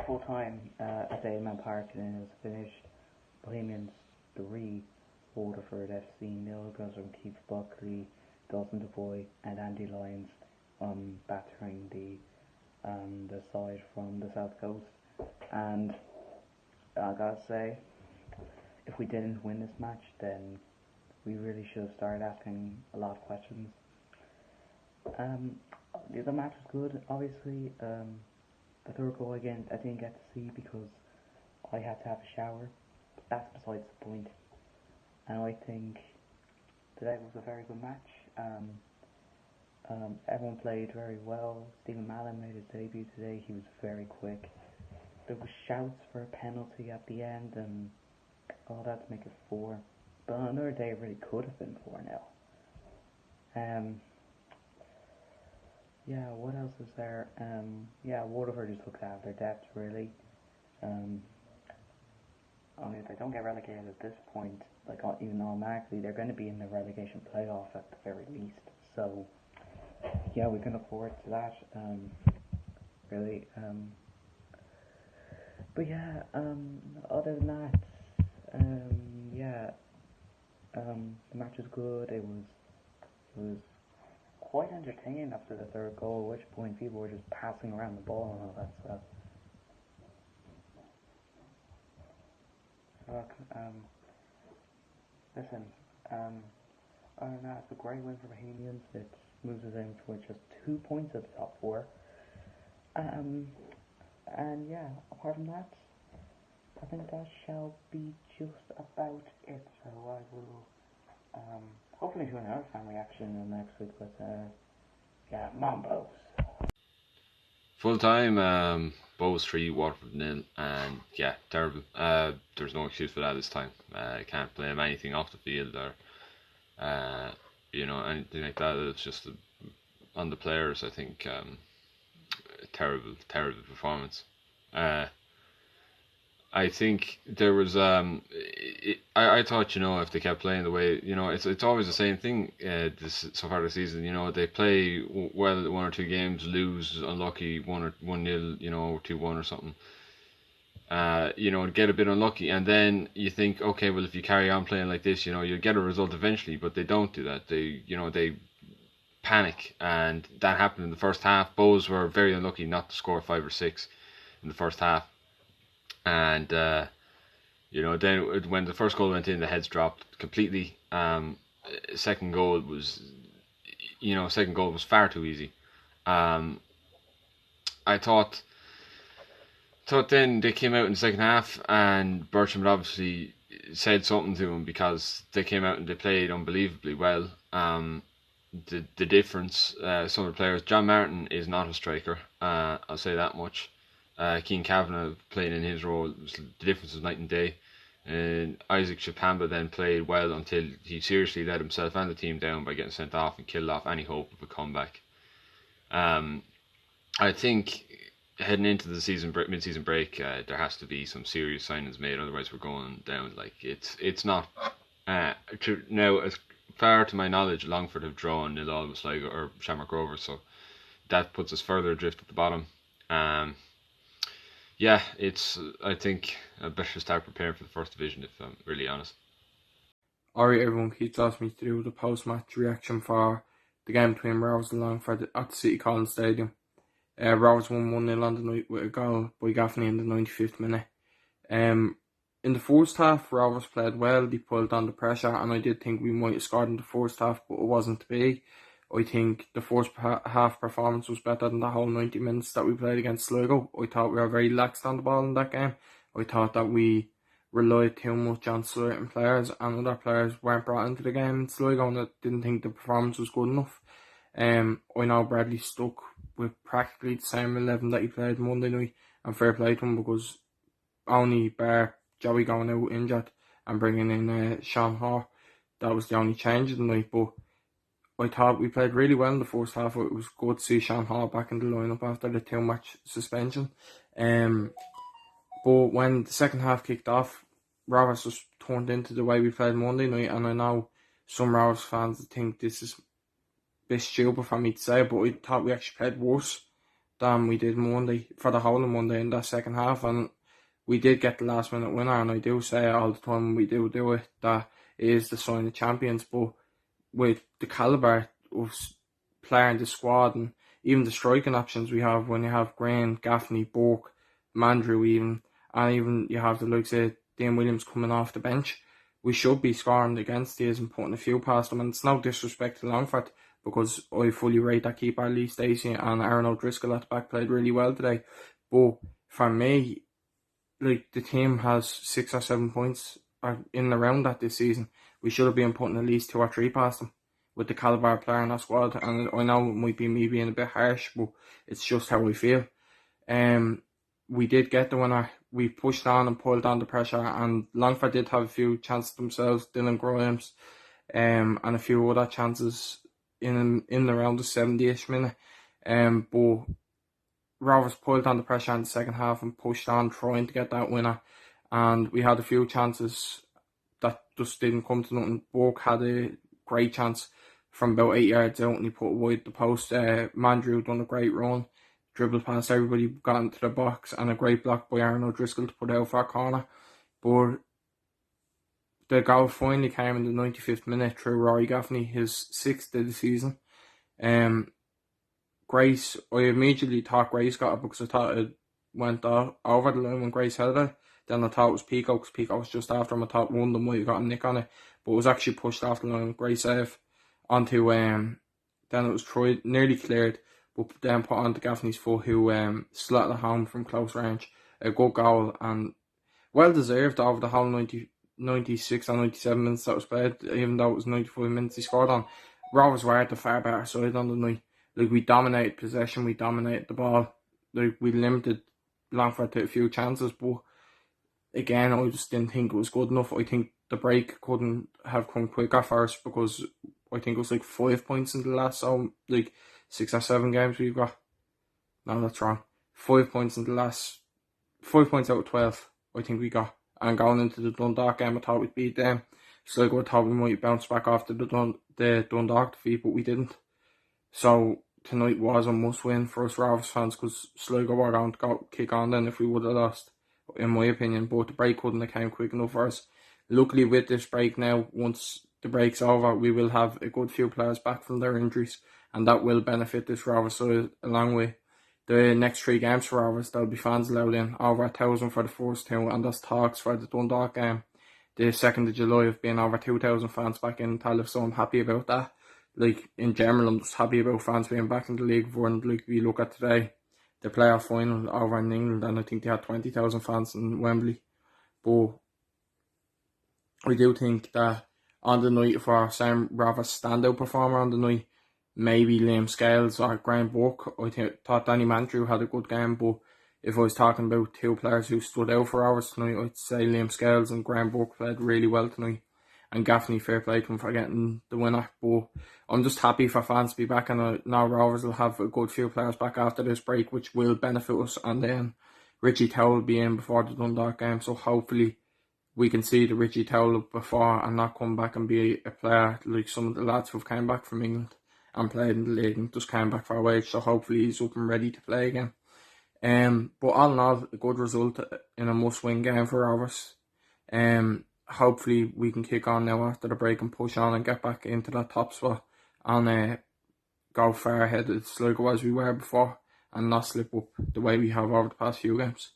full time at Amen Park, and it was finished Bohemians 3, Waterford FC 0. Goals from Keith Buckley, Dawson DeVoy, and Andy Lyons battering the side from the South Coast. And I gotta say, if we didn't win this match, then we really should have started asking a lot of questions. The other match was good, obviously. The third goal again I didn't get to see because I had to have a shower, but that's besides the point. And I think today was a very good match. Everyone played very well. Stephen Mallon made his debut today. He was very quick. There were shouts for a penalty at the end and all that to make it 4. But on another day it really could have been 4-0. Yeah, what else is there? Yeah, Waterford just looked out of their depth, really. I mean, if they don't get relegated at this point, like even automatically, they're going to be in the relegation playoff at the very least. So, yeah, we can look forward to that, really. But yeah, other than that, yeah, the match was good. It was quite entertaining after the third goal, at which point people were just passing around the ball and all that stuff. So, listen, other than that, it's a great win for Bohemians. It moves us in for just 2 points at the top 4. And yeah, apart from that, I think that shall be just about it. So I will hopefully do another fan reaction in the next week, but yeah, Bows. Full time, Bows 3, Waterford 0, and yeah, terrible. There's no excuse for that this time. Can't blame anything off the field or anything like that. It's just on the players. I think terrible performance. I think there was I thought, if they kept playing the way, it's always the same thing so far this season. They play well 1 or 2 games, lose unlucky 1-0, 2-1 or something, get a bit unlucky, and then you think, okay, well, if you carry on playing like this, you'll get a result eventually. But they don't do that. They panic, and that happened in the first half. Bows were very unlucky not to score 5 or 6 in the first half. And then when the first goal went in, the heads dropped completely. Second goal was far too easy. I thought then they came out in the second half, and Bertram had obviously said something to him, because they came out and they played unbelievably well. The difference, some of the players, John Martin is not a striker. I'll say that much. Keane Kavanagh playing in his role, the difference was night and day. And Isaac Chapamba then played well until he seriously let himself and the team down by getting sent off and killed off any hope of a comeback. I think heading into the mid-season break, there has to be some serious signings made, otherwise we're going down. Like, it's not now, as far to my knowledge, Longford have drawn 0-0 with Sligo or Shamrock Rovers, so that puts us further adrift at the bottom. Yeah, I think I better start preparing for the first division, if I'm really honest. Alright everyone, Keith asked me to do the post-match reaction for the game between Rovers and Longford at the City Collins Stadium. Rovers won 1-0 on the night with a goal by Gaffney in the 95th minute. In the first half, Rovers played well. They pulled on the pressure, and I did think we might have scored in the first half, but it wasn't to be. I think the first half performance was better than the whole 90 minutes that we played against Sligo. I thought we were very lax on the ball in that game. I thought that we relied too much on certain players, and other players weren't brought into the game in Sligo, and I didn't think the performance was good enough. I know Bradley stuck with practically the same 11 that he played Monday night, and fair play to him, because only bar Joey going out injured and bringing in Sean Hoare, that was the only change of the night. But I thought we played really well in the first half. It was good to see Sean Hall back in the lineup after the 2-match suspension. But when the second half kicked off, Rovers just turned into the way we played Monday night, and I know some Rovers fans think this is a bit stupid for me to say, but I thought we actually played worse than we did Monday, for the whole of Monday in that second half, and we did get the last minute winner, and I do say it all the time, we do it, that it is the sign of champions. But with the calibre of player in the squad and even the striking options we have, when you have Green, Gaffney, Burke, Mandrew even, and even you have the likes of Dean Williams coming off the bench, we should be scoring against these and putting a few past them. And it's no disrespect to Longford, because I fully rate that keeper Lee Stacey and Aaron O'Driscoll at the back played really well today. But for me, like, the team has 6 or 7 points in and around that this season. We should have been putting at least 2 or 3 past them with the calibre player in our squad. And I know it might be me being a bit harsh, but it's just how I feel. We did get the winner. We pushed on and pulled on the pressure, and Longford did have a few chances themselves, Dylan Grimes, and a few other chances in around the 70ish minute. But Rovers pulled on the pressure in the second half and pushed on, trying to get that winner. And we had a few chances that just didn't come to nothing. Burke had a great chance from about 8 yards out, and he put it wide the post. Mandrew done a great run, dribbled past everybody, got into the box, and a great block by Aaron O'Driscoll to put out for a corner. But the goal finally came in the 95th minute through Rory Gaffney, his 6th of the season. Grace, I immediately thought Grace got it, because I thought it went over the line when Grace held it. Then I thought it was Pico, because Pico was just after him. I thought one of them might have got a nick on it, but it was actually pushed off the line with Grace save onto, then it was tried, nearly cleared, but then put onto Gaffney's foot, who slotted it home from close range. A good goal, and well deserved over the whole 96 or 97 minutes that was played, even though it was 95 minutes he scored on. Rovers were at the far better side on the night. Like, we dominated possession, we dominated the ball. Like, we limited Longford to a few chances, but again, I just didn't think it was good enough. I think the break couldn't have come quicker for us, because I think it was like 5 points in the last 6 or 7 games we've got. No, that's wrong. 5 points in the last 5 points out of 12, I think we got. And going into the Dundalk game, I thought we'd beat them. Sligo, I thought we might bounce back after the Dundalk defeat, but we didn't. So tonight was a must win for us Rovers fans, because Sligo were going to kick on then if we would have lost, in my opinion. But the break couldn't have came quick enough for us. Luckily, with this break now, once the break's over, we will have a good few players back from their injuries, and that will benefit this Rovers side along with the next 3 games for Rovers. There'll be fans allowed in, over 1,000 for the first 2, and there's talks for the Dundalk game, the 2nd of July, of being over 2,000 fans back in Tallaght, so I'm happy about that. Like, in general, I'm just happy about fans being back in the league. And like we look at today, the playoff final over in England, and I think they had 20,000 fans in Wembley. But I do think that on the night, for Sam Rovers standout performer on the night, maybe Liam Scales or Graham Burke. I thought Danny Mandrew had a good game, but if I was talking about 2 players who stood out for Rovers tonight, I'd say Liam Scales and Graham Burke played really well tonight. And Gaffney, fair play to him for getting the winner. But I'm just happy for fans to be back, and now Rovers will have a good few players back after this break, which will benefit us. And then Richie Towell will be in before the Dundalk game, so hopefully we can see the Richie Towell before and not come back and be a player like some of the lads who've came back from England and played in the league and just came back for a wage. So hopefully he's up and ready to play again. But all in all, a good result in a must-win game for Rovers. Hopefully we can kick on now after the break and push on and get back into that top spot and go far ahead of Sligo as we were before, and not slip up the way we have over the past few games.